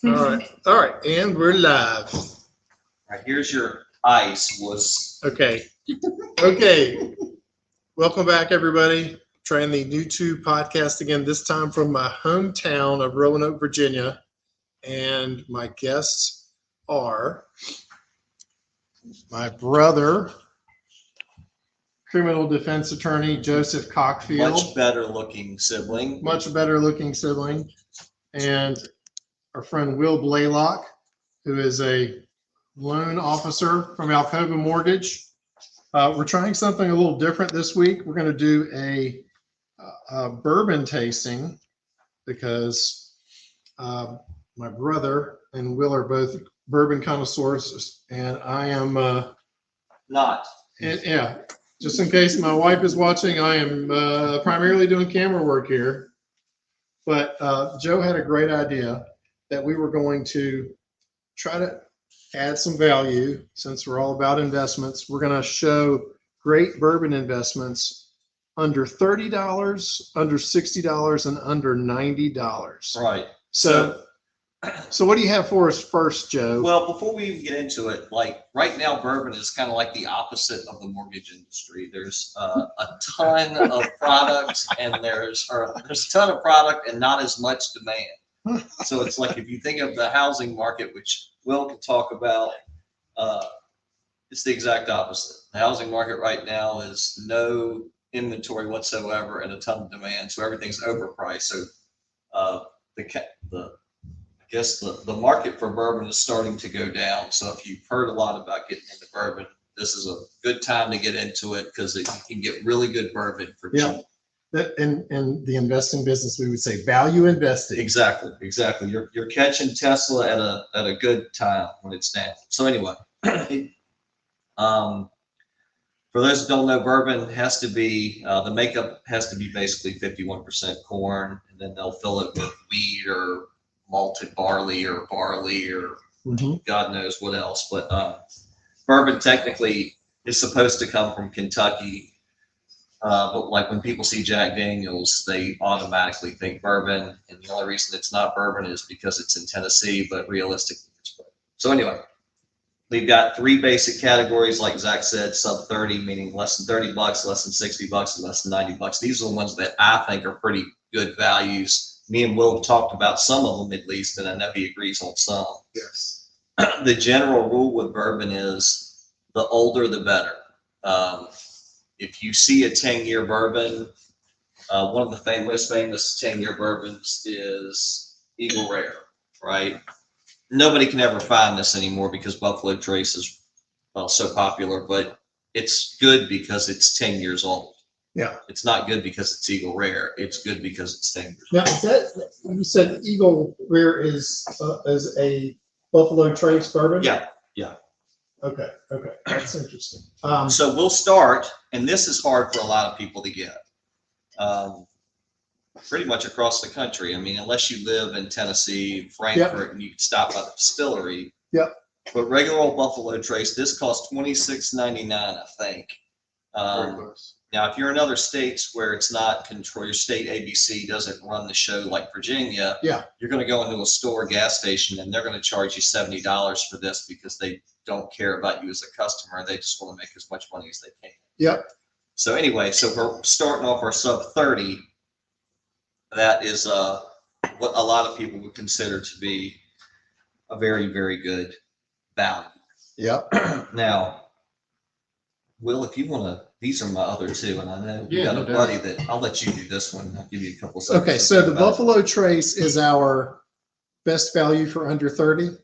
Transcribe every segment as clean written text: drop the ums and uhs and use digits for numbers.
All right, and we're live. All right, here's your ice was. Okay, okay. Welcome back, everybody. Trying the Newto podcast again. This time from my hometown of Roanoke, Virginia, and my guests are my brother, criminal defense attorney Joseph Cockfield, Much better looking sibling. much better looking sibling, and our friend Will Blaylock, who is a loan officer from Alcova Mortgage. We're trying something a little different this week. We're going to do a bourbon tasting because my brother and Will are both bourbon connoisseurs, and I am Not. yeah. Just in case my wife is watching, I am primarily doing camera work here. But Joe had a great idea that we were going to try to add some value since we're all about investments. We're going to show great bourbon investments under $30, under $60, and under $90. Right. So what do you have for us first, Joe? Well, before we even get into it, like right now, bourbon is kind of like the opposite of the mortgage industry. There's a ton of products, and there's a ton of product and not as much demand. So it's like if you think of the housing market, which Will can talk about, it's the exact opposite. The housing market right now is no inventory whatsoever and a ton of demand, so everything's overpriced. So I guess the market for bourbon is starting to go down. So if you've heard a lot about getting into bourbon, this is a good time to get into it because you can get really good bourbon for cheap. That in the investing business, we would say value investing. Exactly. You're catching Tesla at a good time when it's down. So anyway, for those who don't know, bourbon has to be the makeup has to be basically 51% corn, and then they'll fill it with wheat or malted barley or God knows what else. But bourbon technically is supposed to come from Kentucky. But like when people see Jack Daniels, they automatically think bourbon, and the only reason it's not bourbon is because it's in Tennessee, but realistically it's bourbon. So anyway, we've got three basic categories, like Zach said, sub 30, meaning less than $30, less than $60, and less than $90. These are the ones that I think are pretty good values. Me and Will have talked about some of them at least, and I know he agrees on some. Yes. The general rule with bourbon is the older the better. If you see a 10-year bourbon, one of the most famous 10-year bourbons is Eagle Rare, right? Nobody can ever find this anymore because Buffalo Trace is so popular, but it's good because it's 10 years old. Yeah. It's not good because it's Eagle Rare. It's good because it's 10 years Now, is that you said Eagle Rare is a Buffalo Trace bourbon? Yeah. Okay, that's interesting. So we'll start, and this is hard for a lot of people to get, pretty much across the country. I mean, unless you live in Tennessee, Frankfurt, and you can stop by the distillery. Yep. But regular old Buffalo Trace, this costs $26.99, I think. Now, if you're in other states where it's not control, your state ABC doesn't run the show like Virginia, you're going to go into a store, gas station, and they're going to charge you $70 for this because they don't care about you as a customer. They just want to make as much money as they can. Yep. So anyway, so we're starting off our sub 30. That is what a lot of people would consider to be a very, very good value. Yep. Now, Will, if you want to, these are my other two, and I know you got a no buddy that I'll let you do this one. I'll give you a couple seconds. Okay, so the Buffalo Trace is our best value for under 30.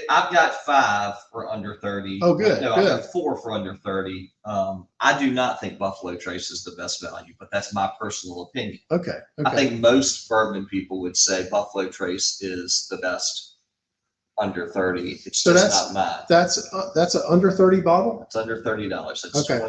I've got 5 for under 30. Oh, good. No, good. I've got 4 for under 30. I do not think Buffalo Trace is the best value, but that's my personal opinion. Okay. I think most bourbon people would say Buffalo Trace is the best under 30. It's So just not mine. That's an under 30 bottle? It's under $30. It's Okay.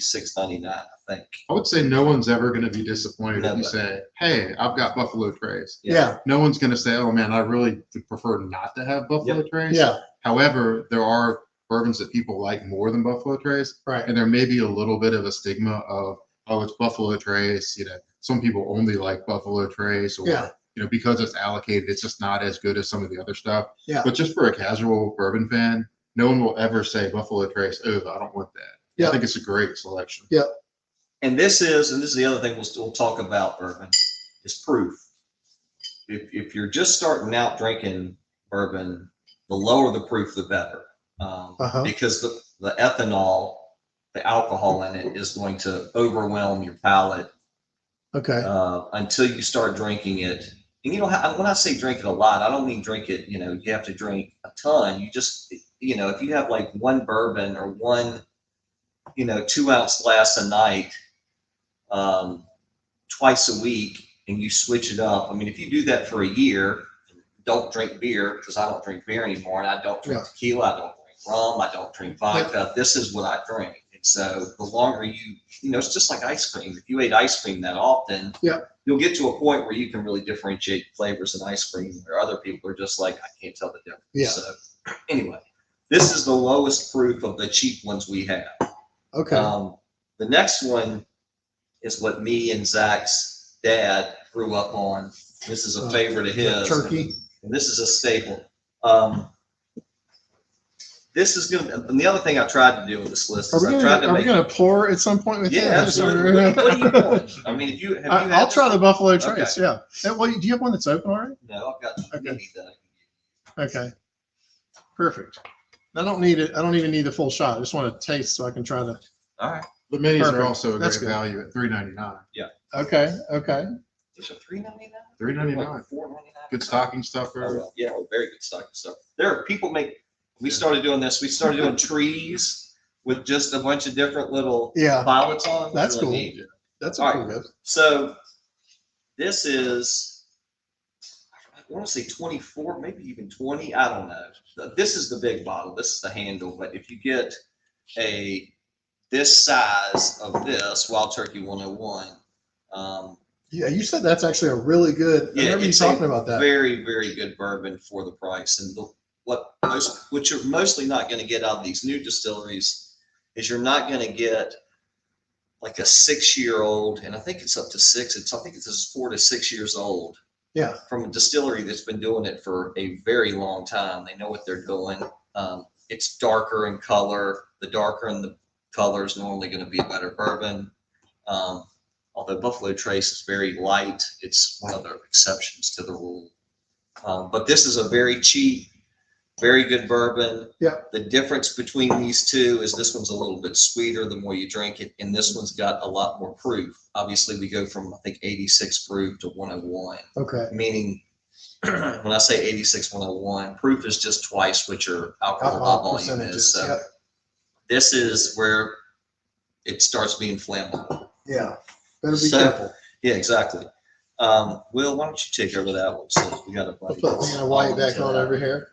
$26.99, I think. I would say no one's ever going to be disappointed if you Nobody. say, hey, I've got Buffalo Trace. Yeah. No one's going to say, oh man, I really would prefer not to have Buffalo Trace. Yeah. However, there are bourbons that people like more than Buffalo Trace. Right. And there may be a little bit of a stigma of, oh, it's Buffalo Trace. You know, some people only like Buffalo Trace, or Yeah. because it's allocated, it's just not as good as some of the other stuff. Yeah. But just for a casual bourbon fan, no one will ever say Buffalo Trace, oh, I don't want that. Yeah. I think it's a great selection. Yeah. And this is the other thing we'll talk about bourbon is proof. If you're just starting out drinking bourbon, the lower the proof, the better. Because the ethanol, the alcohol in it is going to overwhelm your palate. Okay. Until you start drinking it. And when I say drink it a lot, I don't mean drink it, you have to drink a ton. You just, if you have like one bourbon or one, 2-ounce glass a night, twice a week, and you switch it up. I mean, if you do that for a year, don't drink beer, because I don't drink beer anymore, and I don't drink tequila, I don't drink rum, I don't drink vodka. This is what I drink. And so the longer it's just like ice cream. If you ate ice cream that often, you'll get to a point where you can really differentiate flavors in ice cream, where other people are just like, I can't tell the difference. Yeah. So anyway, this is the lowest proof of the cheap ones we have. Okay. The next one is what me and Zach's dad grew up on. This is a favorite of his. Turkey. And this is a staple. This is good. And the other thing I tried to do with this list is I tried to Are we make. going to pour at some point with Yeah, you? absolutely. What do you want? I mean, if you have I'll try the Buffalo Okay. Trace. Yeah. Well, do you have one that's open already? No, I've got mini that. Okay. Perfect. I don't need it. I don't even need the full shot. I just want to taste so I can try to. All right. The minis Perfect. are also a That's great good. value at $3.99. Okay. Okay. These are $3.99. $3.99. $4.99. Good stocking stuffer. Oh, well, yeah, very good stocking stuff. There are people we started doing this. We started doing trees with just a bunch of different little violets on them. That's really cool. neat. That's All a cool right. gift. So this is, I want to say 24, maybe even 20. I don't know. This is the big bottle. This is the handle. But if you get this size of this Wild Turkey 101, Yeah, you said that's actually a really good. I remember you it's talking a about that. very, very good bourbon for the price. And what you're mostly not going to get out of these new distilleries is you're not going to get like a 6-year-old, and I think it's up to 6. I think it's 4 to 6 years old. Yeah. From a distillery that's been doing it for a very long time. They know what they're doing. It's darker in color. The darker in the color is normally going to be a better bourbon. Although Buffalo Trace is very light, it's one of the exceptions to the rule. But this is a very cheap, very good bourbon. Yeah. The difference between these two is this one's a little bit sweeter the more you drink it, and this one's got a lot more proof. Obviously, we go from, I think, 86 proof to 101. Okay. Meaning, when I say 86, 101, proof is just twice what your alcohol by volume is. So this is where it starts being flammable. Yeah. Better be careful. Yeah, exactly. Will, why don't you take over that one? So we got a I'll put the white back on over here.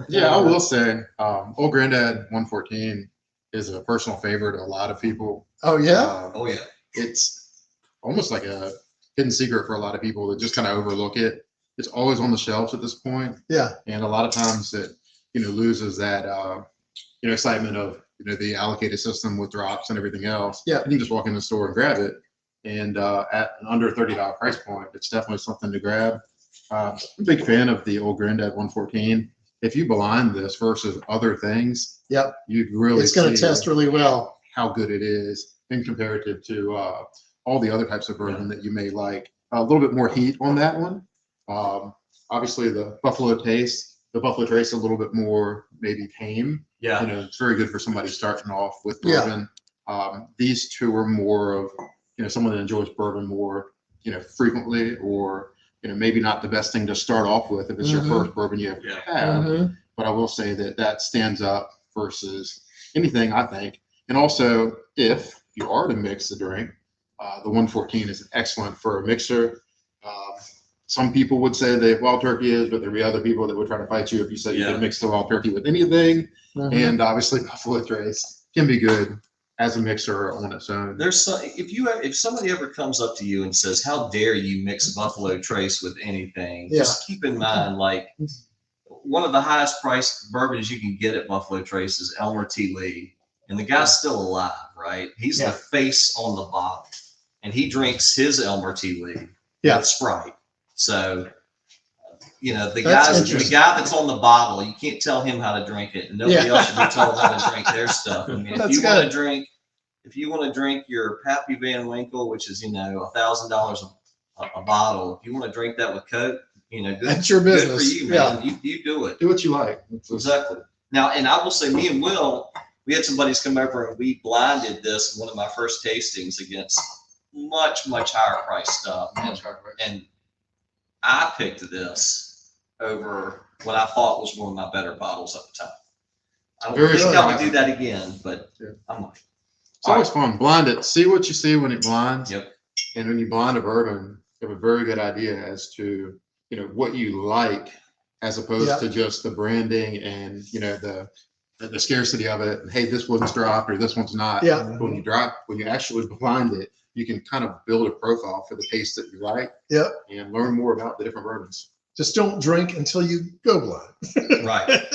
Yeah, I will say, Old Granddad 114 is a personal favorite of a lot of people. Oh yeah. Oh yeah. It's almost like a hidden secret for a lot of people that just kind of overlook it. It's always on the shelves at this point. Yeah. And a lot of times it, loses that, excitement of, the allocated system with drops and everything else. Yeah. You can just walk in the store and grab it. And at an under $30 price point, it's definitely something to grab. I'm a big fan of the Old Granddad 114. If you blind this versus other things, Yep. you'd really It's going to see test really well. how good it is in comparative to all the other types of bourbon that you may like. A little bit more heat on that one. Obviously, the Buffalo Trace a little bit more maybe tame. Yeah. It's very good for somebody starting off with bourbon. These two are more of someone that enjoys bourbon more frequently, or maybe not the best thing to start off with if it's your first bourbon you ever have. But I will say that stands up versus anything, I think. And also, if you are to mix the drink, the 114 is excellent for a mixer. Some people would say that Wild Turkey is, but there'd be other people that would try to fight you if you said you could mix the Wild Turkey with anything. And obviously, Buffalo Trace can be good as a mixer on its own. There's some, if somebody ever comes up to you and says, "How dare you mix Buffalo Trace with anything?" Just keep in mind, like, one of the highest priced bourbons you can get at Buffalo Trace is Elmer T. Lee, and the guy's still alive, right? He's the face on the bottle, and he drinks his Elmer T. Lee with Sprite. So you know, the That's the interesting. guy that's on the bottle, you can't tell him how to drink it, and nobody Yeah. else should be told how to drink their stuff. I mean, That's if you want to good. drink, if you want to drink your Pappy Van Winkle, which is, you know, $1,000 a bottle, if you want to drink that with Coke, you know, good, That's your good for business. you, man. You do it. Do what you like. Exactly. Now, and I will say, me and Will, we had some buddies come over and we blinded this in one of my first tastings against much higher price stuff. And I picked this over what I thought was one of my better bottles at the time. I don't Very think good. I would do that again, but Yeah. I'm like, It's always fun. Blind it. See what you see when it blinds. yep. And when you blind a bourbon, you have a very good idea as to, you know, what you like, as opposed Yeah. to just the branding and, you know, the scarcity of it. And, hey, this one's dropped or this one's not. Yeah. But when you actually blind it, you can kind of build a profile for the taste that you like. Yep. And learn more about the different bourbons. Just don't drink until you go blind. Right.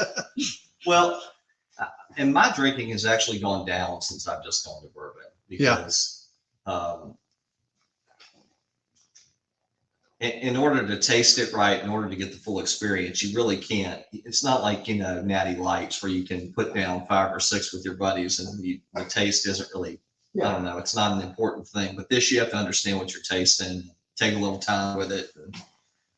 Well, and my drinking has actually gone down since I've just gone to bourbon because in order to taste it right, in order to get the full experience, you really can't. It's not like, you know, Natty Lights where you can put down 5 or 6 with your buddies and the taste isn't really, I don't know, it's not an important thing. But this, you have to understand what you're tasting, take a little time with it.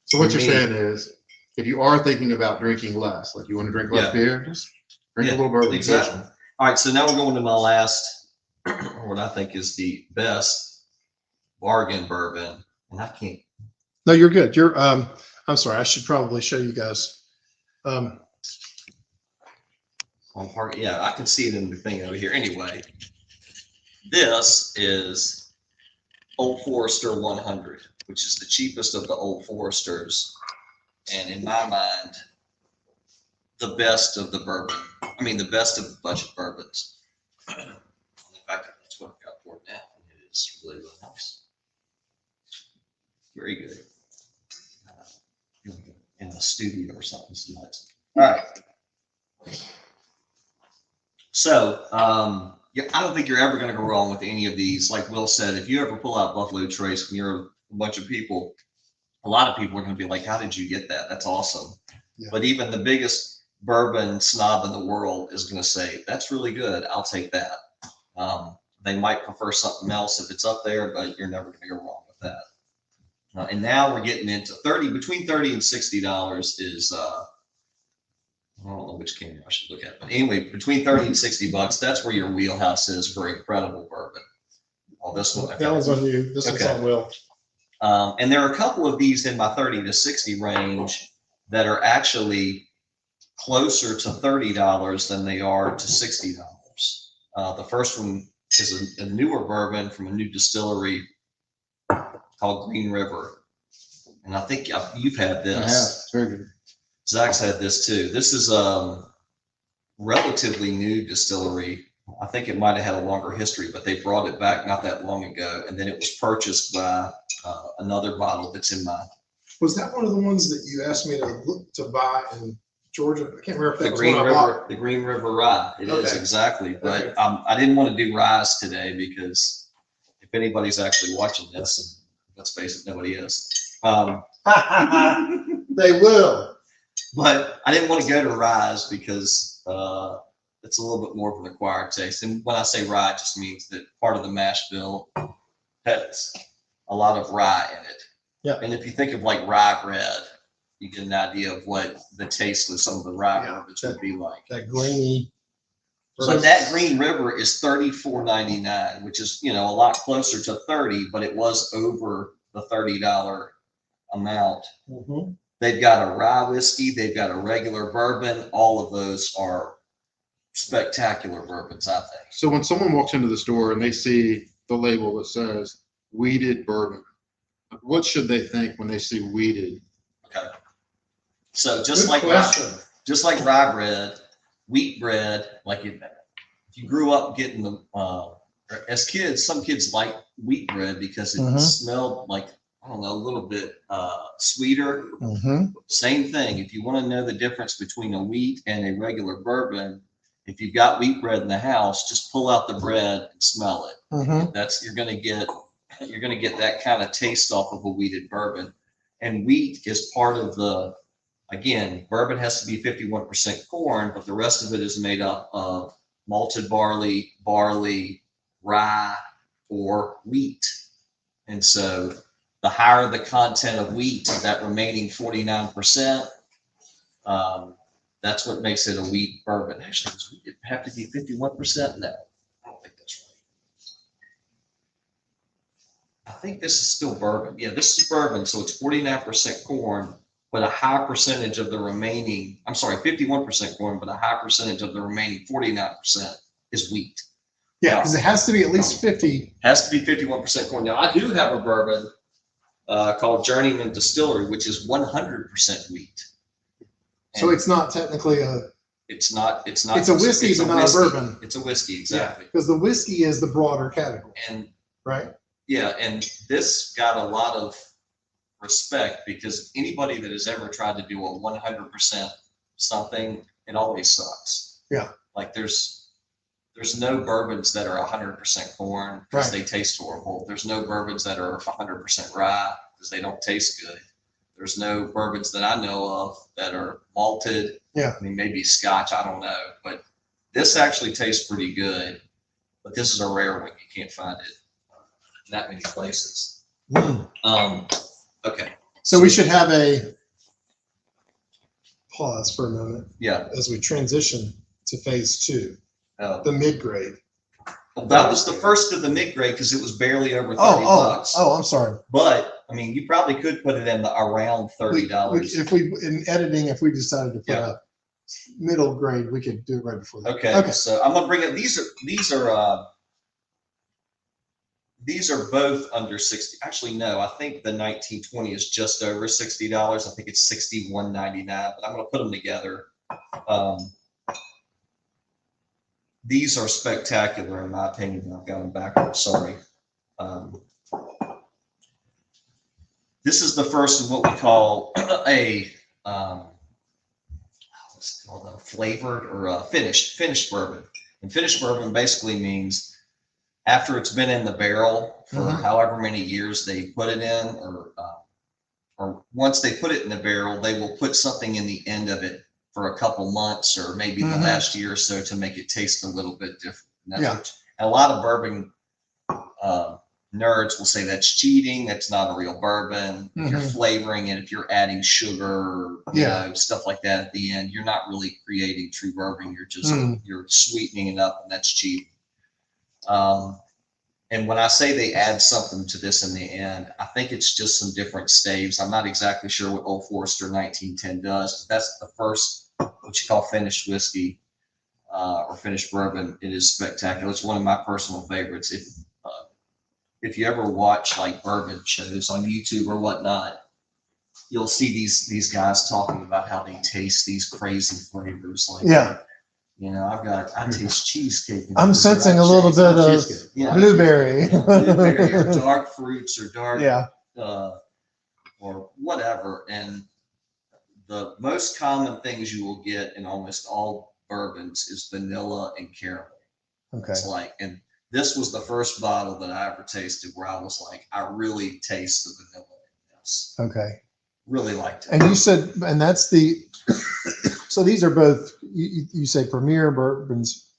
So what For you're me- saying is, if you are thinking about drinking less, like you want to drink less Yeah. beer, just drink Yeah, a little bourbon. exactly. All right, so now we're going to my last, what I think is the best bargain bourbon, and I can't. No, you're good. You're, I'm sorry. I should probably show you guys. On part, yeah, I can see it in the thing over here. Anyway, this is Old Forester 100, which is the cheapest of the Old Foresters, and in my mind, the best of the bourbon. I mean, the best of the budget bourbons. In fact, that's what I've got for it now. It is really, really nice. Very good. In the studio or something. It's nuts. All right. So, yeah, I don't think you're ever going to go wrong with any of these. Like Will said, if you ever pull out Buffalo Trace when you're a bunch of people, a lot of people are going to be like, how did you get that? That's awesome. Yeah. But even the biggest bourbon snob in the world is going to say, that's really good. I'll take that. They might prefer something else if it's up there, but you're never going to go wrong with that. And now we're getting into between $30 and $60 is, I don't know which camera I should look at, but anyway, between 30 and $60, that's where your wheelhouse is for incredible bourbon. Oh, this one. That one's on you. This one's Okay. on Will. And there are a couple of these in my 30 to 60 range that are actually closer to $30 than they are to $60. The first one is a newer bourbon from a new distillery called Green River. And I think you've had I have. this. It's very good. Zach's had this too. This is relatively new distillery. I think it might have had a longer history, but they brought it back not that long ago. And then it was purchased by another bottle that's in my Was that one of the ones that you asked me to buy in Georgia? I can't remember if that the was Green one I River, bought. the Green River Rye. It is Okay. exactly. But Okay. I didn't want to do ryes today because if anybody's actually watching this, and let's face it, nobody is. They will. But I didn't want to go to ryes because it's a little bit more of an acquired taste. And when I say rye, it just means that part of the mash bill has a lot of rye in it. Yeah. And if you think of like rye bread, you get an idea of what the taste of some of the rye Yeah. bourbons would be like. That grainy. So that Green River is $34.99, which is, you know, a lot closer to 30, but it was over the $30 amount. Mm-hmm. They've got a rye whiskey, they've got a regular bourbon. All of those are spectacular bourbons, I think. So when someone walks into the store and they see the label that says weeded bourbon, what should they think when they see weeded? Okay. So Good just like rye bread, wheat bread, like if you grew up getting them as kids, some kids like wheat bread because it Mhm. smelled like, I don't know, a little bit sweeter. Mm-hmm. Same thing. If you want to know the difference between a wheat and a regular bourbon, if you've got wheat bread in the house, just pull out the bread and smell it. Mm-hmm. You're gonna get that kind of taste off of a wheated bourbon. And wheat is part of the Again, bourbon has to be 51% corn, but the rest of it is made up of malted barley, rye, or wheat. And so the higher the content of wheat, that remaining 49%, that's what makes it a wheat bourbon. Actually, does it have to be 51%? No, I don't think that's right. I think this is still bourbon. Yeah, this is bourbon, so it's 49% corn, but a high percentage of the remaining, I'm sorry, 51% corn, but a high percentage of the remaining 49% is wheat. Yeah, because it has to be at least 50. Has to be 51% corn. Now, I do have a bourbon called Journeyman Distillery, which is 100% wheat. So it's not technically a. It's not. It's a whiskey, but not a bourbon. It's a whiskey, exactly. Because the whiskey is the broader category. And right. Yeah, and this got a lot of respect because anybody that has ever tried to do a 100% something, it always sucks. Yeah. Like there's no bourbons that are 100% corn because they taste horrible. There's no bourbons that are 100% rye because they don't taste good. There's no bourbons that I know of that are malted. Yeah. I mean, maybe Scotch, I don't know. But this actually tastes pretty good. But this is a rare one. You can't find it in that many places. Okay. So we should have a pause for a moment. Yeah. As we transition to phase 2, the mid-grade. Well, that was the first of the mid-grade because it was barely over $30. Oh, I'm sorry. But I mean, you probably could put it in the around $30. If we in editing, if we decided to put a middle grade, we could do it right before that. Okay. So I'm gonna bring it. These are both under 60. Actually, no, I think the 1920 is just over $60. I think it's $61.99. But I'm gonna put them together. These are spectacular in my opinion. I've got them backwards. Sorry. This is the first of what we call a what's it called, a flavored or a finished bourbon. And finished bourbon basically means after it's been in the barrel for however many years they put it in, or once they put it in the barrel, they will put something in the end of it for a couple months or maybe the last year or so to make it taste a little bit different. And that's and a lot of bourbon nerds will say that's cheating. That's not a real bourbon. If you're flavoring it, if you're adding sugar, you know, stuff like that at the end, you're not really creating true bourbon. You're just you're sweetening it up, and that's cheap. And when I say they add something to this in the end, I think it's just some different staves. I'm not exactly sure what Old Forester 1910 does. That's the first, what you call finished whiskey or finished bourbon. It is spectacular. It's one of my personal favorites. If you ever watch like bourbon shows on YouTube or whatnot, you'll see these guys talking about how they taste these crazy flavors. Like, you know, I taste cheesecake. I'm sensing a little bit of blueberry. Blueberry or dark fruits or dark, or whatever. And the most common things you will get in almost all bourbons is vanilla and caramel. Okay. It's like, and this was the first bottle that I ever tasted where I was like, I really taste the vanilla in this. Okay. Really liked it. And you said, and that's the, so these are both, you say premier bourbons.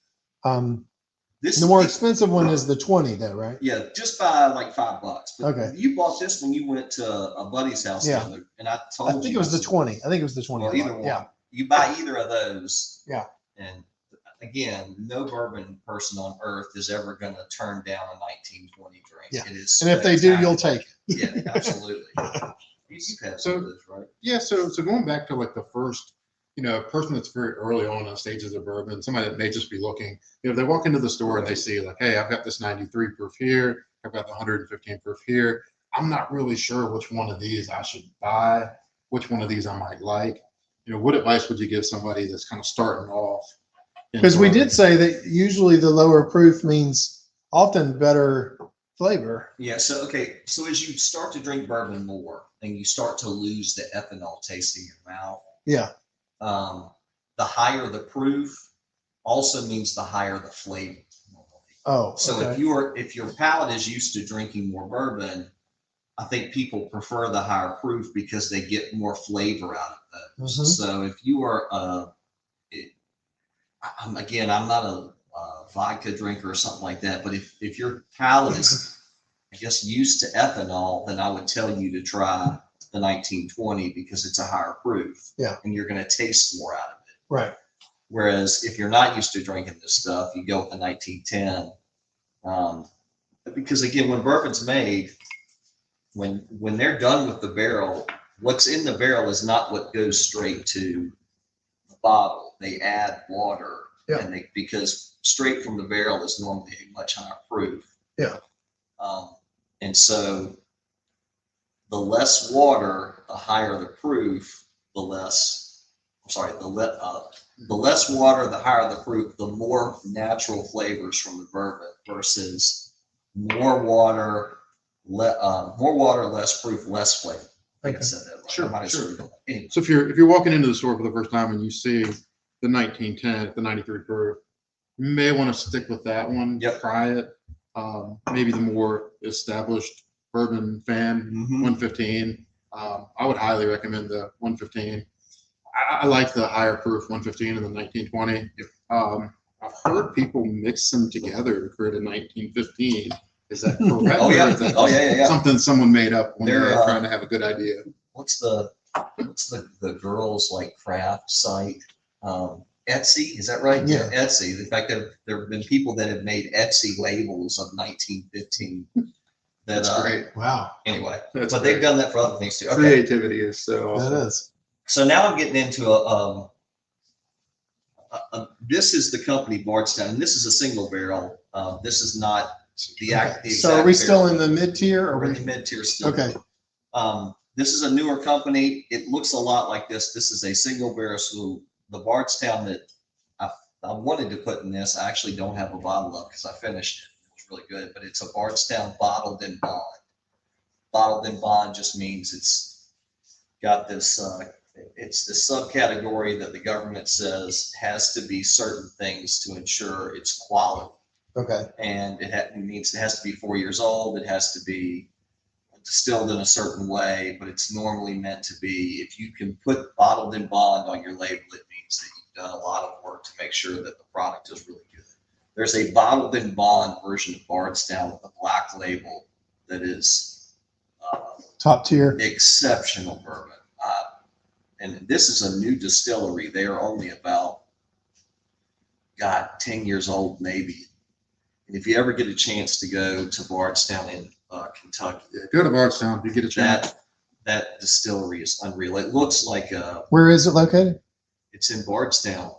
This the more expensive one is the 20 though, right? Yeah, just by like $5. But okay. You bought this when you went to a buddy's house. Yeah. And I told you. I think it was the 20. I think it was the 20. Well, either one. Yeah. You buy either of those. Yeah. And again, no bourbon person on earth is ever going to turn down a 1920 drink. Yeah. It is. And if they do, you'll take it. Yeah, absolutely. You've had some of this, right? Yeah. So going back to like the first, you know, a person that's very early on stages of bourbon, somebody that may just be looking, you know, they walk into the store and they see like, hey, I've got this 93 proof here. I've got the 115 proof here. I'm not really sure which one of these I should buy, which one of these I might like. You know, what advice would you give somebody that's kind of starting off? Because we did say that usually the lower proof means often better flavor. Yeah. So, okay. So as you start to drink bourbon more and you start to lose the ethanol taste in your mouth. Yeah. The higher the proof also means the higher the flavor. Oh, so okay. if your palate is used to drinking more bourbon, I think people prefer the higher proof because they get more flavor out of those. Mhm. So if you are, I'm not a vodka drinker or something like that, but if your palate is, I guess, used to ethanol, then I would tell you to try the 1920 because it's a higher proof. Yeah. And you're going to taste more out of it. Right. Whereas if you're not used to drinking this stuff, you go with the 1910. Because again, when bourbon's made, when they're done with the barrel, what's in the barrel is not what goes straight to the bottle. They add water, Yeah. and because straight from the barrel is normally a much higher proof. Yeah. And so the less water, the higher the proof, the less water, the higher the proof, the more natural flavors from the bourbon versus more water, less proof, less flavor. I think I said that right. Sure, I might have sure. screwed it up. Anyway. So if you're walking into the store for the first time and you see the 1910, the 93 proof, you may want to stick with that one. Yep. Try it. Maybe the more established bourbon fan, 115. I would highly recommend the 115. I like the higher proof 115 and the 1920. I've heard people mix them together to create a 1915. Is that correct? Oh yeah. Or is that Oh yeah. something someone made up when They're, they're trying to have a good idea? What's the girls like craft site? Etsy, is that right? Yeah. Etsy. In fact, there have been people that have made Etsy labels of 1915. That's great. Wow. Anyway, That's but great. they've done that for other things too. Okay. Creativity is so That awesome. is. So now I'm getting into this is the company Bardstown, and this is a single barrel. This is not the exact. So are we still barrel. in the mid tier? We're in the mid tier still. Okay. This is a newer company. It looks a lot like this. This is a single barrel. So the Bardstown that I wanted to put in this, I actually don't have a bottle of because I finished it. It was really good, but it's a Bardstown bottled in bond. Bottled in bond just means it's got this, it's the subcategory that the government says has to be certain things to ensure its quality. Okay. And it means it has to be 4 years old. It has to be distilled in a certain way, but it's normally meant to be, if you can put bottled in bond on your label, it means that you've done a lot of work to make sure that the product is really good. There's a bottled in bond version of Bardstown with a black label that is Top tier. exceptional bourbon. And this is a new distillery. They are only about, 10 years old, maybe. And if you ever get a chance to go to Bardstown in Kentucky, Go to Bardstown if you get a chance. that distillery is unreal. It looks like Where is it located? it's in Bardstown.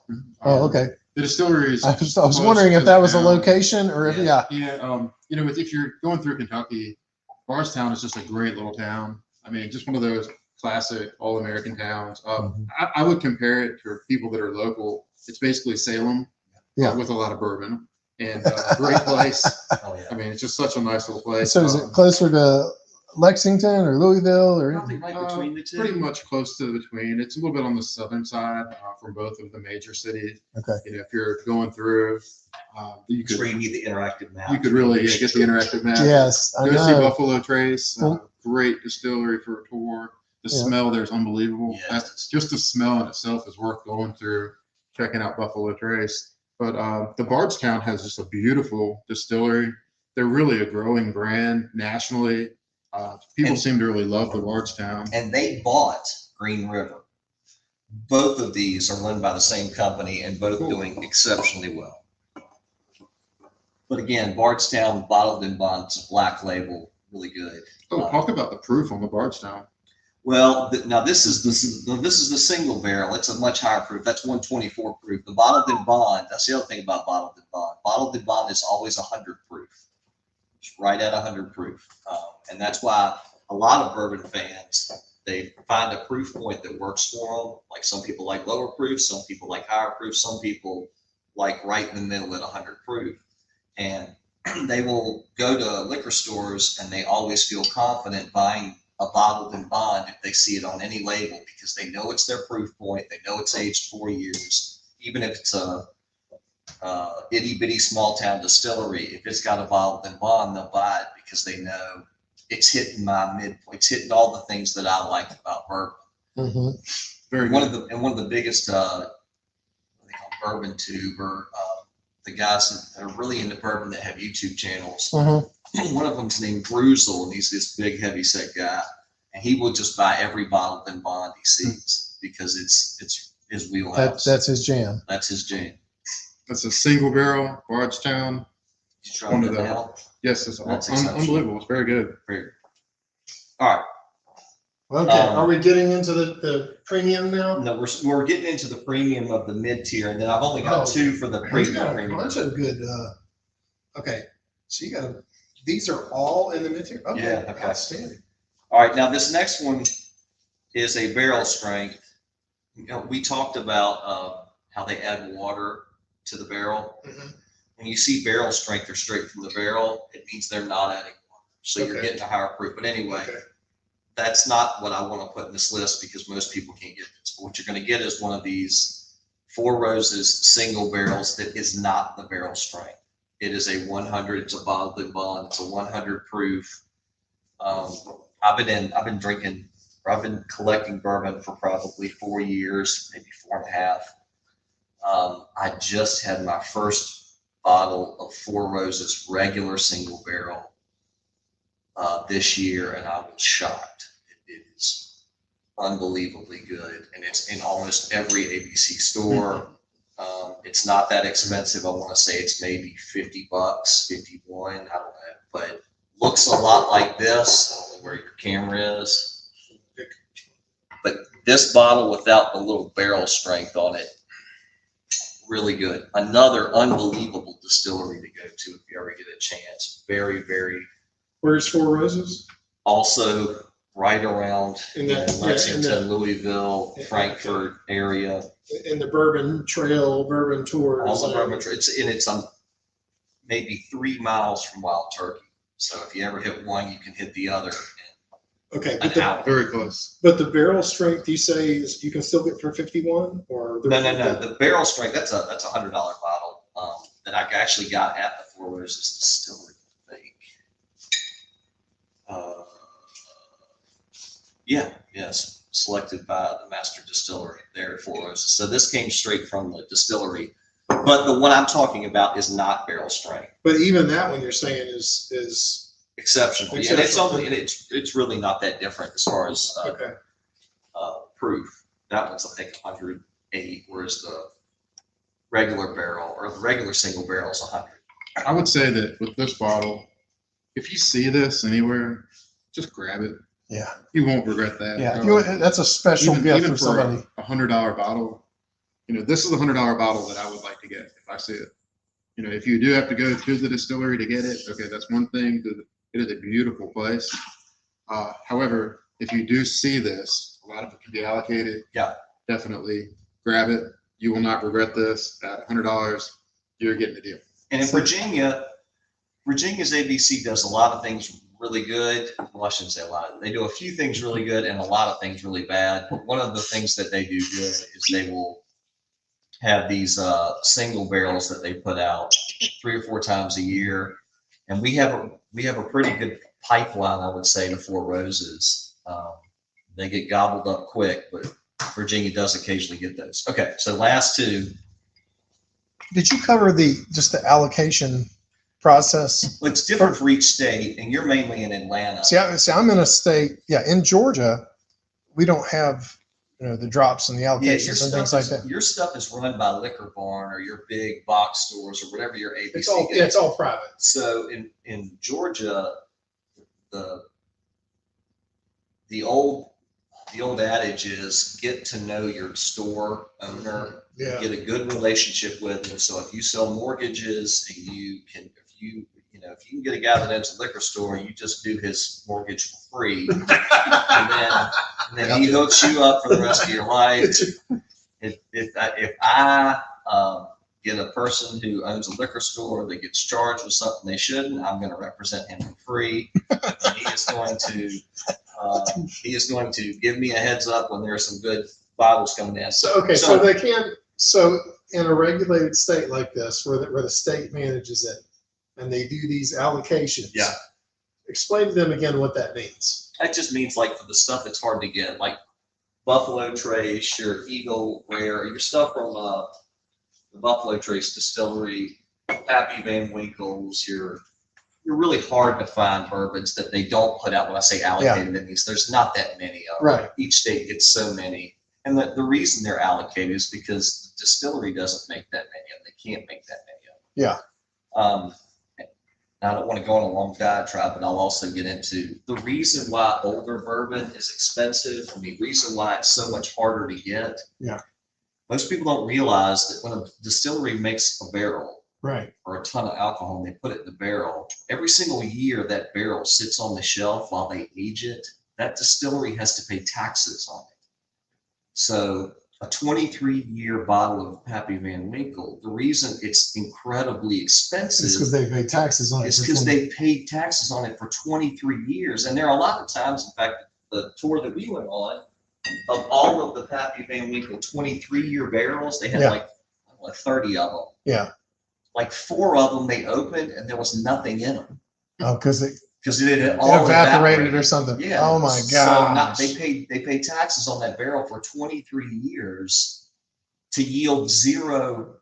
Oh, okay. The distillery is. I was close wondering to if that was a town. location or if, yeah. Yeah. If you're going through Kentucky, Bardstown is just a great little town. I mean, just one of those classic all-American towns. I would compare it to people that are local. It's basically Salem, Yeah. with a lot of bourbon, and great place. Oh yeah. I mean, it's just such a nice little place. So is it closer to Lexington or Louisville or? Probably right between the two. Pretty much close to between. It's a little bit on the southern side from both of the major cities. Okay. If you're going through, you It's where could you need the interactive map. you could really get the interactive map. Yes, I Go see know. Buffalo Trace. Well- Great distillery for a tour. The Yeah. smell there is unbelievable. Yes. That's just the smell in itself is worth going through, checking out Buffalo Trace. But the Bardstown has just a beautiful distillery. They're really a growing brand nationally. People And- seem to really love the Bardstown. And they bought Green River. Both of these are run by the same company and both doing exceptionally well. But again, Bardstown bottled in bond, it's a black label, really good. Oh, talk about the proof on the Bardstown. Well, now this is the single barrel. It's a much higher proof. That's 124 proof. The bottled in bond. That's the other thing about bottled in bond. Bottled in bond is always 100 proof. It's right at 100 proof, and that's why a lot of bourbon fans, they find a proof point that works for them. Like some people like lower proof, some people like higher proof, some people like right in the middle at 100 proof, and they will go to liquor stores and they always feel confident buying a bottled in bond if they see it on any label because they know it's their proof point. They know it's aged 4 years, even if it's a itty bitty small town distillery. If it's got a bottled in bond, they'll buy it because they know it's hitting my midpoint. It's hitting all the things that I like about bourbon. Mhm. Very one good. of the biggest what they call bourbon tube, or the guys that are really into bourbon that have YouTube channels. One of them's named Bruzel, and he's this big heavy set guy, and he will just buy every bottle in bond he sees because it's his wheelhouse. That's his jam. That's his jam. That's a single barrel, Bardstown. You trying it now? Yes, it's That's exceptional. unbelievable. It's very good. Very. All right. Okay, are we getting into the premium now? No, we're getting into the premium of the mid tier, and then I've only got two for the You premium. got a premium. bunch of good. Okay, so you got these are all in the mid tier. Okay, Yeah, okay. Outstanding. All right, now this next one is a barrel strength. You know, we talked about how they add water to the barrel. When you see barrel strength or straight from the barrel, it means they're not adding water. So you're Okay. getting a higher proof. But anyway, Okay. that's not what I want to put in this list because most people can't get this. But what you're going to get is one of these Four Roses single barrels that is not the barrel strength. It is a 100. It's a bottled in bond. It's a 100 proof. I've been collecting bourbon for probably 4 years, maybe 4.5. I just had my first bottle of Four Roses regular single barrel this year, and I was shocked. It is unbelievably good, and it's in almost every ABC store. It's not that expensive. I want to say it's maybe $50, 51. I don't know, but looks a lot like this. I don't know where your camera is, but this bottle without the little barrel strength on it, really good. Another unbelievable distillery to go to if you ever get a chance. Very, very. Where's Four Roses? Also right around In that- Lexington, Louisville, Yeah, Frankfurt area. In the Bourbon Trail, Bourbon Tours. All the bourbon. It's maybe 3 miles from Wild Turkey. So if you ever hit one, you can hit the other. Okay, An hour. Very close. but the barrel strength you say is you can still get for 51 or No. The barrel strength, that's a $100 bottle that I actually got at the Four Roses Distillery, I think. Yes, selected by the master distiller there at Four Roses. So this came straight from the distillery, but the one I'm talking about is not barrel strength. But even that one you're saying is Exceptional. Yeah, and it's really not that different as far as okay. proof. That one's I think 108, whereas the regular barrel or the regular single barrel is 100. I would say that with this bottle, if you see this anywhere, just grab it. Yeah. You won't regret that. Yeah. That's a special gift for somebody. a $100 bottle. This is a $100 bottle that I would like to get if I see it. If you do have to go to the distillery to get it, okay, that's one thing. It is a beautiful place. However, if you do see this, a lot of it can be allocated. Yeah. Definitely grab it. You will not regret this. At $100, you're getting a deal. And in Virginia's ABC does a lot of things really good. Well, I shouldn't say a lot. They do a few things really good and a lot of things really bad. But one of the things that they do good is they will have these single barrels that they put out 3 or 4 times a year. And we have a pretty good pipeline, I would say, to Four Roses. They get gobbled up quick, but Virginia does occasionally get those. Okay, so last two. Did you cover just the allocation process? Well, it's different for each state, and you're mainly in Atlanta. See, I'm in a state, in Georgia, we don't have, the drops and the allocations and things like that. Your stuff is run by Liquor Barn or your big box stores or whatever your ABC It's all, is. it's all private. So in Georgia, the old adage is get to know your store owner, Yeah. get a good relationship with them. So if you sell mortgages and if you can get a guy that owns a liquor store, you just do his mortgage for free, and then he hooks you up for the rest of your life. If I get a person who owns a liquor store that gets charged with something they shouldn't, I'm going to represent him for free. And he is going to give me a heads up when there are some good bottles coming in. So they can. So in a regulated state like this, where the state manages it, and they do these allocations. Yeah. Explain to them again what that means. That just means like for the stuff that's hard to get, like Buffalo Trace, your Eagle Rare, your stuff from the Buffalo Trace Distillery, Pappy Van Winkle's, you're really hard to find bourbons that they don't put out. When I say allocated, that means there's not that many of them. Right. Each state gets so many. And the reason they're allocated is because the distillery doesn't make that many of them. They can't make that many of them. Yeah. I don't want to go on a long diatribe, but I'll also get into the reason why older bourbon is expensive and the reason why it's so much harder to get. Yeah. Most people don't realize that when a distillery makes a barrel Right. or a ton of alcohol and they put it in the barrel, every single year that barrel sits on the shelf while they age it, that distillery has to pay taxes on it. So a 23-year bottle of Pappy Van Winkle, the reason it's incredibly expensive It's because they pay taxes on it. is because they paid taxes on it for 23 years. And there are a lot of times, in fact, the tour that we went on, of all of the Pappy Van Winkle 23-year barrels, they had Yeah. like 30 of them. Yeah. Like 4 of them they opened and there was nothing in them Oh, because it because it had all evaporated or something. Yeah. Oh my So God. they paid taxes on that barrel for 23 years to yield $0.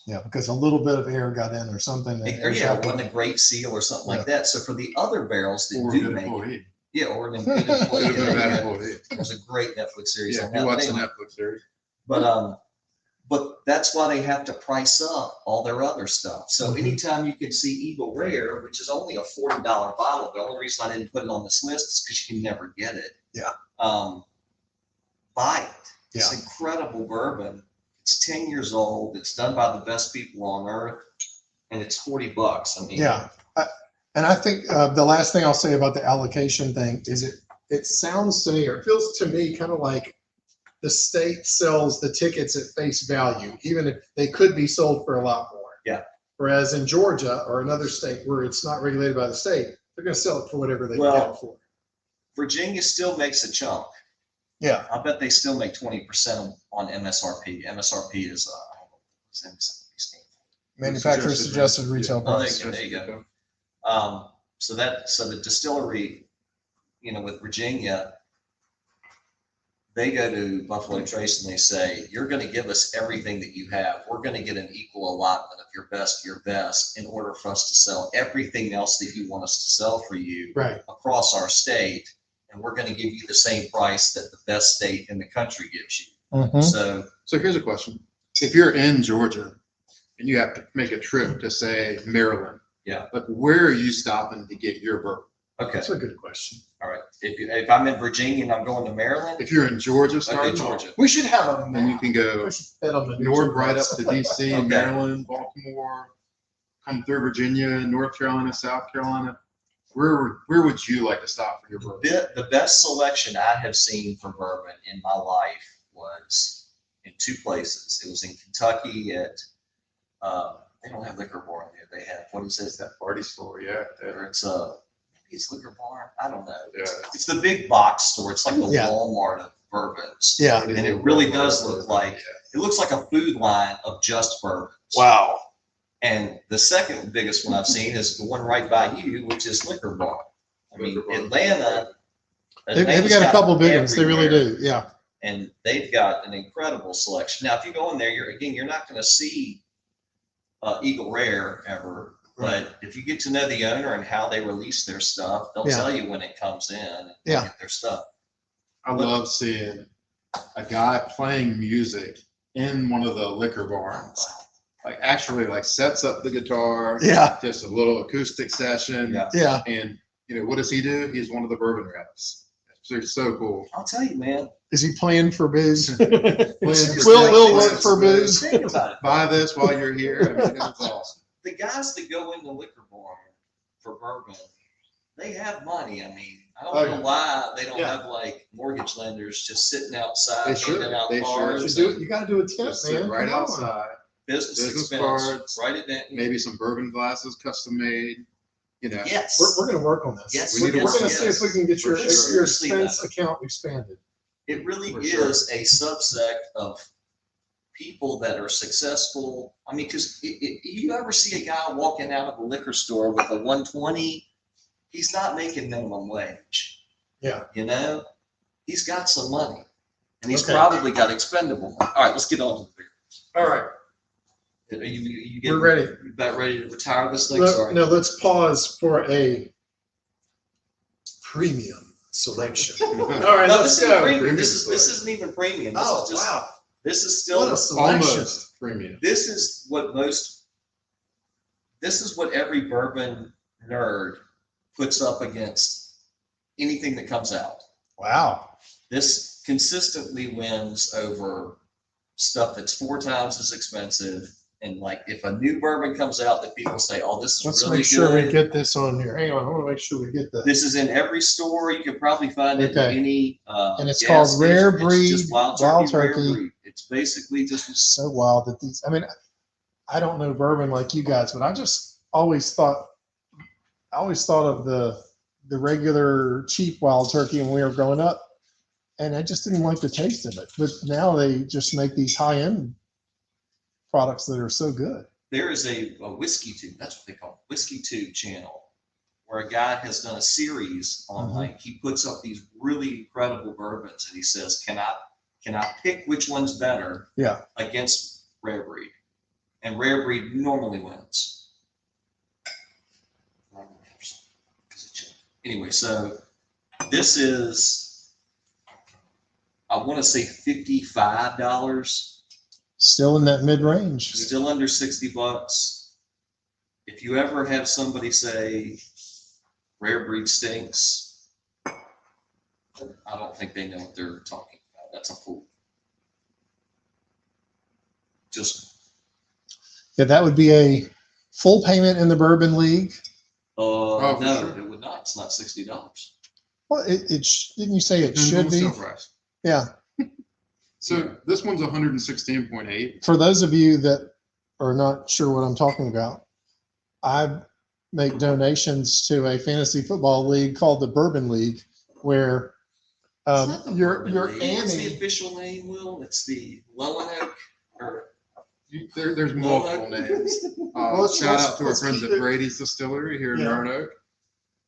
Yeah, because a little bit of air got in or something. Or yeah, it wasn't a great seal or something like that. So for the other barrels that Or do good make employee. yeah, or an good employee. Good Yeah, employee. there's a great Netflix series Yeah, on you that. watch the Anyway, Netflix series. but that's why they have to price up all their other stuff. So Mhm. anytime you can see Eagle Rare, which is only a $40 bottle, the only reason I didn't put it on this list is because you can never get it. Yeah. Buy it. It's Yeah. incredible bourbon. It's 10 years old. It's done by the best people on earth, and it's $40. I mean, Yeah. And I think the last thing I'll say about the allocation thing is it sounds to me, or it feels to me kind of like the state sells the tickets at face value, even if they could be sold for a lot more. Yeah. Whereas in Georgia or another state where it's not regulated by the state, they're going to sell it for whatever they Well, get it for. Virginia still makes a chunk. Yeah. I bet they still make 20% on MSRP. MSRP is what's MSRP stand for? Manufacturer suggested retail Oh, price. there you go. So the distillery, with Virginia, they go to Buffalo Trace and they say, you're going to give us everything that you have. We're going to get an equal allotment of your best in order for us to sell everything else that you want us to sell for you Right. across our state. And we're going to give you the same price that the best state in the country gives you. Mhm. So here's a question. If you're in Georgia and you have to make a trip to, say, Maryland, Yeah. like where are you stopping to get your bourbon? Okay. That's a good question. All right. If I'm in Virginia and I'm going to Maryland, If you're in Georgia, okay, starting Georgia. We should have a then you map. can go We should bet on the north Newto right up maps. to DC, Okay. Maryland, Baltimore, come through Virginia, North Carolina, South Carolina. Where would you like to stop for your bourbon? The best selection I have seen for bourbon in my life was in 2 places. It was in Kentucky at, they don't have Liquor Barn there. They have, what is it? That party store, yeah. Or it's maybe it's Liquor Barn. I don't know. Yeah. It's the big box store. It's like the Yeah. Walmart of bourbons. Yeah. And it really does look like, it looks like a food line of just bourbons. Wow. And the second biggest one I've seen is the one right by you, which is Liquor Barn. I mean, Liquor Barn. Atlanta. They've Atlanta's got a couple big ones. They really everywhere. do. Yeah. And they've got an incredible selection. Now, if you go in there, you're not going to see Eagle Rare ever. But if you get to know the owner and how they release their stuff, they'll Yeah. tell you when it comes in and Yeah. get their stuff. I love seeing a guy playing music in one of the liquor barns. Like actually like sets up the guitar, Yeah. just a little acoustic session. Yeah. Yeah. And what does he do? He's one of the bourbon reps. It's so cool. I'll tell you, man. Is he playing for booze? Will Will work for booze. Think about it. Buy this while you're here. I mean, it's awesome. The guys that go in the liquor barn for bourbon, they have money. I mean, I don't Oh, know yeah. why they don't Yeah. have like mortgage lenders just sitting outside They should. handing out They should. cards. You got to do a tip, Just sit man. right Come on. outside. Business Business expense. cards. Write it down. Maybe some bourbon glasses, custom made. Yes. We're going to work on this. Yes, We're we going need to to see work. if we can get your, For your sure. expense account expanded. It really For sure. is a subsect of people that are successful. I mean, because you ever see a guy walking out of a liquor store with a 120, he's not making minimum wage. Yeah. He's got some money. And he's Okay. probably got expendable. All right, let's get on to the beer. All right, Are you we're ready. about ready to retire this thing? Sorry. No, let's pause for a premium selection. All right, No, let's this isn't go. premium. This isn't even premium. This Oh, is just, wow. This is still What a selection. Almost premium. This is what every bourbon nerd puts up against anything that comes out. Wow. This consistently wins over stuff that's 4 times as expensive. And like if a new bourbon comes out that people say, oh, this is Let's really make sure good. we get this on here. Hang on, I want to make sure we get that. This is in every store. You can probably find it Okay. in any. And it's gas called station. Rare It's Breed just Wild Rare Turkey. Breed. It's basically just It's so wild that these, I mean, I don't know bourbon like you guys, but I just always thought of the regular cheap Wild Turkey when we were growing up. And I just didn't like the taste of it. But now they just make these high-end products that are so good. there is a whiskey tube. That's what they call it, whiskey tube channel, where a guy has done a series on like he puts up these really incredible bourbons and he says, can I pick which one's better? Yeah. Against Rare Breed, and Rare Breed normally wins. Anyway, so this is, I want to say $55. Still in that mid-range. Still under $60. If you ever have somebody say Rare Breed stinks, I don't think they know what they're talking about. That's a fool. Yeah, that would be a full payment in the Bourbon League. No, sure. it would not. It's not $60. Well, didn't you say it Depends on should the be? sale price. Yeah. So this one's 116.8. For those of you that are not sure what I'm talking about, I make donations to a fantasy football league called the Bourbon League, where your What's the Annie. official name, Will? It's the Roanoke. Or There's multiple names. Shout out to our friends at Brady's Distillery here in Yeah. Roanoke.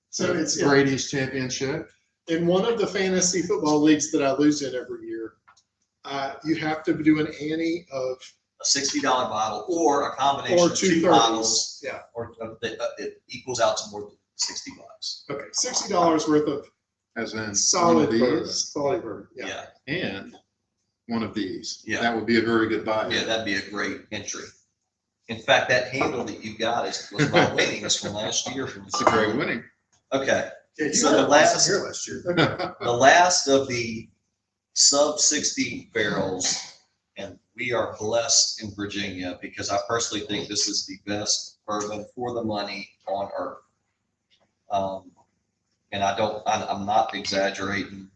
So it's Brady's Championship. in one of the fantasy football leagues that I lose in every year. You have to do an Annie of a $60 bottle or a combination or of two 230s. bottles, Yeah. or it equals out to more than $60. Okay. $60 worth of As in solid one of bourbon. these Solid bourbon. Yeah. Yeah. and one of these. Yeah. That would be a very good buy. Yeah, that'd be a great entry. In fact, that handle that you got was my winnings from last year. It's a great winning. Okay, Yeah, you So had the a last- here last year. Okay. the last of the sub 60 barrels, and we are blessed in Virginia because I personally think this is the best bourbon for the money on earth. And I'm not exaggerating.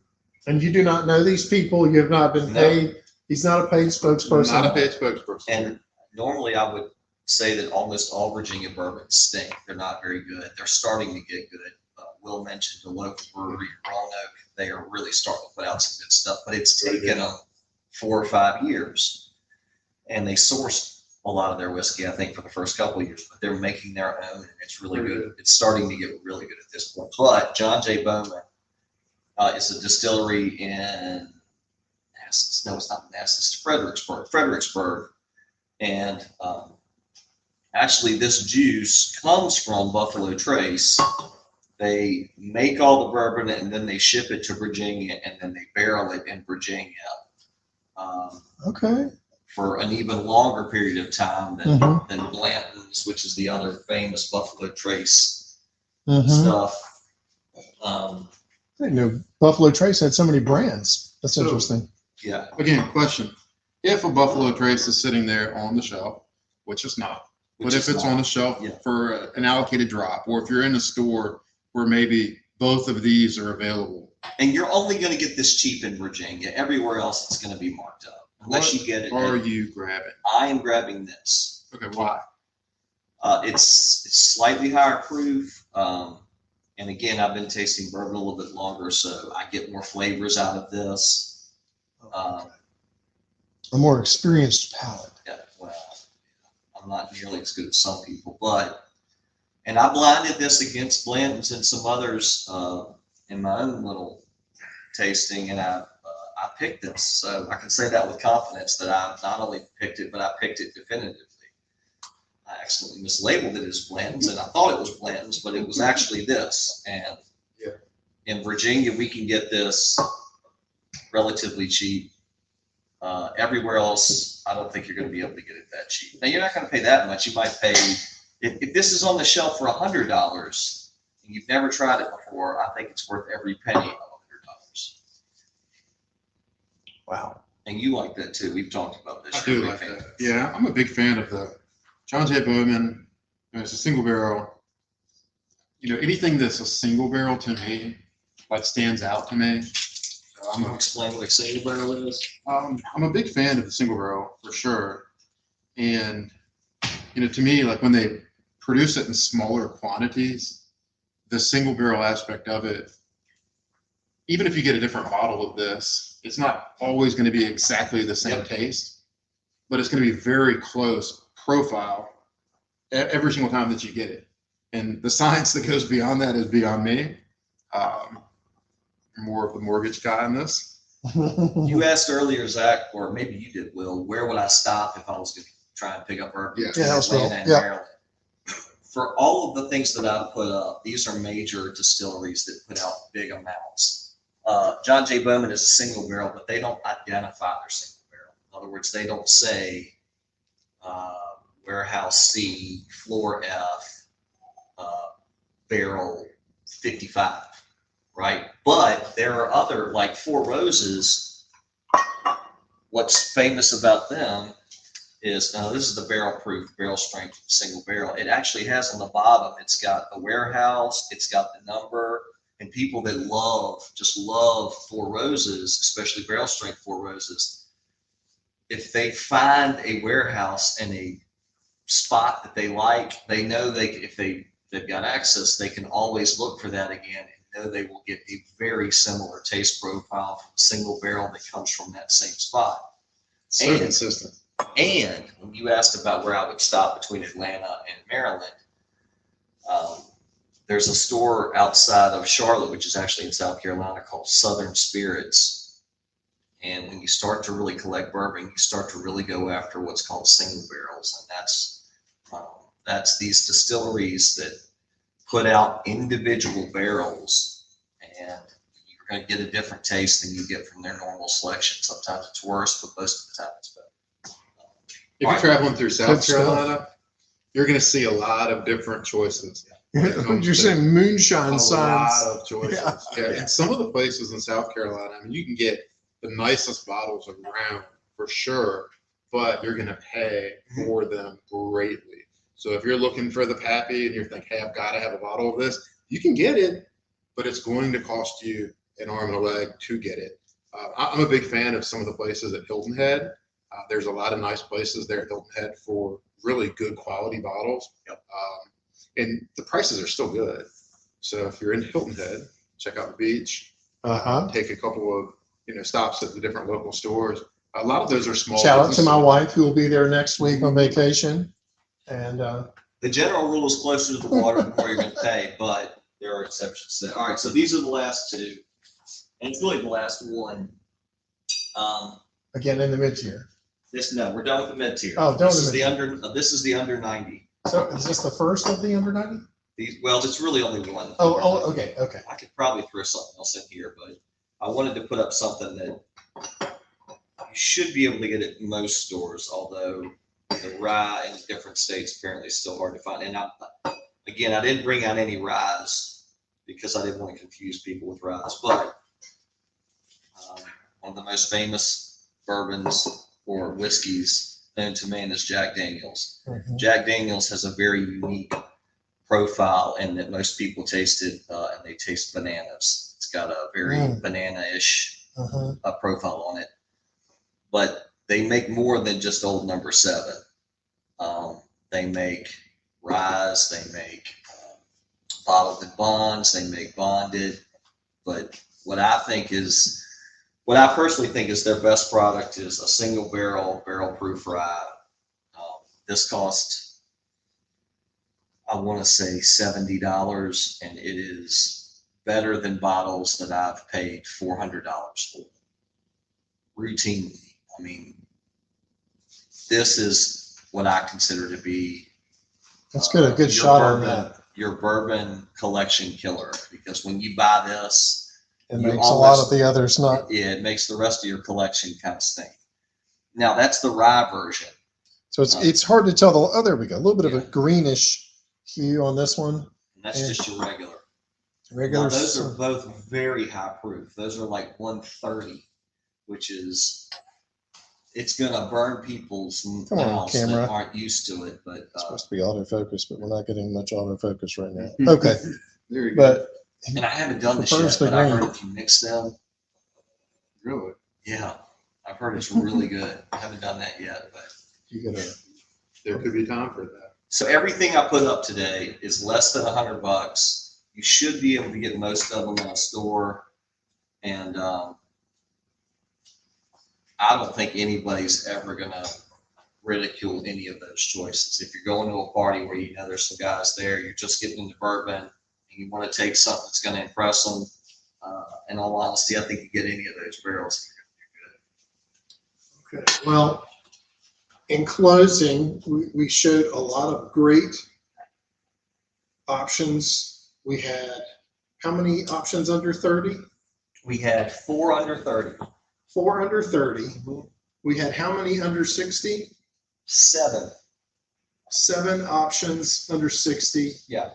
And you do not know these people. You have not been No. paid. He's not a paid spokesperson. Not a paid spokesperson. And normally I would say that almost all Virginia bourbons stink. They're not very good. They're starting to get good. Will mentioned the local brewery, Roanoke. They are really starting to put out some good stuff, but it's taken them 4 or 5 years. And they sourced a lot of their whiskey, I think, for the first couple of years, but they're making their own, and it's really good. It's starting to get really good at this point. But John J. Bowman is a distillery in it's not Manassas, it's Fredericksburg. And actually, this juice comes from Buffalo Trace. They make all the bourbon and then they ship it to Virginia and then they barrel it in Virginia Okay. for an even longer period of time than Blanton's, which is the other famous Buffalo Trace stuff. I didn't know Buffalo Trace had so many brands. That's So- interesting. Yeah. Again, question. If a Buffalo Trace is sitting there on the shelf, which it's not, but if it's on the shelf Yeah. for an allocated drop, or if you're in a store where maybe both of these are available, And you're only going to get this cheap in Virginia. Everywhere else, it's going to be marked up unless you get it. are you grabbing? I am grabbing this. Okay, why? It's slightly higher proof. And again, I've been tasting bourbon a little bit longer, so I get more flavors out of this. A more experienced palate. Yeah, well, I'm not nearly as good as some people, and I blinded this against Blanton's and some others in my own little tasting, and I I picked this. So I can say that with confidence that I not only picked it, but I picked it definitively. I accidentally mislabeled it as blends, and I thought it was blends, but it was actually this. And in Virginia, we can get this relatively cheap. Everywhere else, I don't think you're going to be able to get it that cheap. Now, you're not going to pay that much. You might pay, if this is on the shelf for $100 and you've never tried it before, I think it's worth every penny of $100. Wow. And you like that too. We've talked about this. I do like that. Yeah, I'm a big fan of the John J. Bowman. It's a single barrel. Anything that's a single barrel to me, like stands out to me. So I'm gonna explain what a single barrel is. I'm a big fan of the single barrel for sure. And to me, like when they produce it in smaller quantities, the single barrel aspect of it, even if you get a different bottle of this, it's not always going to be exactly the same taste, but it's going to be very close profile every single time that you get it. And the science that goes beyond that is beyond me. More of the mortgage guy in this. You asked earlier, Zach, or maybe you did, Will, where would I stop if I was going to try and pick up bourbon in Atlanta and Maryland? For all of the things that I've put up, these are major distilleries that put out big amounts. John J. Bowman is a single barrel, but they don't identify their single barrel. In other words, they don't say warehouse C, floor F, barrel 55, right? But there are other, like Four Roses. What's famous about them is, now this is the barrel proof, barrel strength single barrel. It actually has on the bottom, it's got the warehouse, it's got the number, and people that just love Four Roses, especially barrel strength Four Roses, if they find a warehouse and a spot that they like, they know if they've got access, they can always look for that again and know they will get a very similar taste profile from a single barrel that comes from that same spot. So consistent. And when you asked about where I would stop between Atlanta and Maryland, there's a store outside of Charlotte, which is actually in South Carolina, called Southern Spirits. And when you start to really collect bourbon, you start to really go after what's called single barrels. And that's these distilleries that put out individual barrels, and you're going to get a different taste than you get from their normal selection. Sometimes it's worse, but most of the time it's better. If you're traveling through South Carolina, you're going to see a lot of different choices. You're saying moonshine signs. A lot of choices. Yeah. And some of the places in South Carolina, I mean, you can get the nicest bottles around for sure, but you're going to pay for them greatly. So if you're looking for the Pappy and you're thinking, hey, I've got to have a bottle of this, you can get it, but it's going to cost you an arm and a leg to get it. I'm a big fan of some of the places at Hilton Head. There's a lot of nice places there at Hilton Head for really good quality bottles. And the prices are still good. So if you're in Hilton Head, check out the beach. Take a couple of stops at the different local stores. A lot of those are small. Shout out to my wife who will be there next week on vacation. And the general rule is closer to the water, the more you're going to pay, but there are exceptions to that. All right, so these are the last two, and it's really the last one. Again, in the mid-tier. We're done with the mid-tier. Oh, this is the under 90. So is this the first of the under 90? Well, it's really only one. Okay. I could probably throw something else in here, but I wanted to put up something that you should be able to get at most stores, although the rye in different states apparently is still hard to find. And I didn't bring out any ryes because I didn't want to confuse people with ryes, but one of the most famous bourbons or whiskeys known to man is Jack Daniels. Jack Daniels has a very unique profile in that most people taste it and they taste bananas. It's got a very banana-ish profile on it. But they make more than just Old Number 7. They make ryes, they make bottled and bonds, they make bonded. But what I personally think is their best product is a single barrel proof rye. This cost, I want to say $70, and it is better than bottles that I've paid $400 for. routinely. I mean, this is what I consider to be. Let's get a good your shot on bourbon- that. Your bourbon collection killer, because when you buy this, It you makes a lot almost- of the others not. yeah, it makes the rest of your collection kind of stink. Now that's the rye version. So it's hard to tell. Oh, there we go. A little bit of a Yeah. greenish hue on this one. And that's Yeah. just your regular. Regular. Now, those are both very high proof. Those are like 130, which is, it's gonna burn people's Come on, mouths camera. that aren't used to it. But It's supposed to be autofocus, but we're not getting much autofocus right now. Okay, There you go. but and I haven't done this prefers yet, the but I heard green. if you mix them, Really? yeah, I've heard it's really good. I haven't done that yet, but. you gotta. There could be time for that. So everything I put up today is less than $100. You should be able to get most of them in a store. And I don't think anybody's ever gonna ridicule any of those choices. If you're going to a party where you know there's some guys there, you're just getting into bourbon, and you want to take something that's going to impress them. In all honesty, I think you get any of those barrels, you're Okay. Well, in closing, we showed a lot of great options. We had how many options under 30? We had 4 under 30. 4 under 30. We had how many under 60? 7. 7 options under 60. Yeah.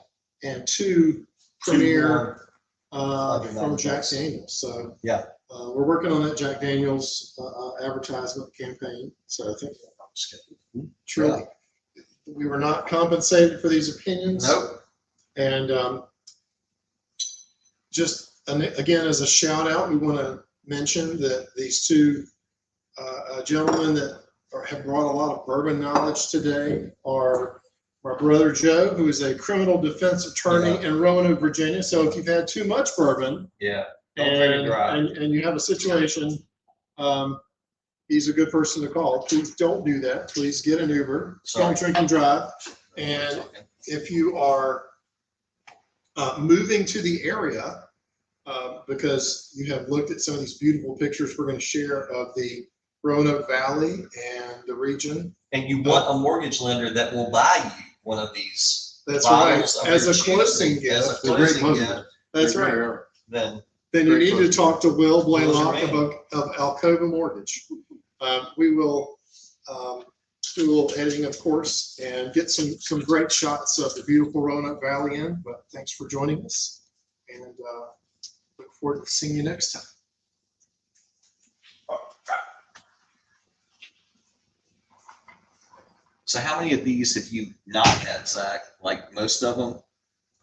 And 2 premier from Jack Daniels. So Yeah. we're working on that Jack Daniels advertisement campaign. So I think I'm just kidding. Truly, we were not compensated for these opinions. Nope. And just again, as a shout out, we want to mention that these 2 gentlemen that have brought a lot of bourbon knowledge today are my brother Joe, who is a criminal defense attorney in Roanoke, Virginia. So if you've had too much bourbon Yeah. Don't drink it dry. and you have a situation, he's a good person to call. Please don't do that. Please get an Uber. Don't drink and drive. And if you are moving to the area, because you have looked at some of these beautiful pictures we're going to share of the Roanoke Valley and the region. And you want a mortgage lender that will buy you one of these. That's right. bottles of As your a closing choosing, as gift. a closing gift, That's right. then Then you Great need to closing. talk to Will Blaylock Will's your of Alcova Mortgage. We will do a little editing, of course, and get some great shots of the beautiful Roanoke Valley in. But thanks for joining us, and look forward to seeing you next time. So how many of these have you not had, Zach? Like most of them?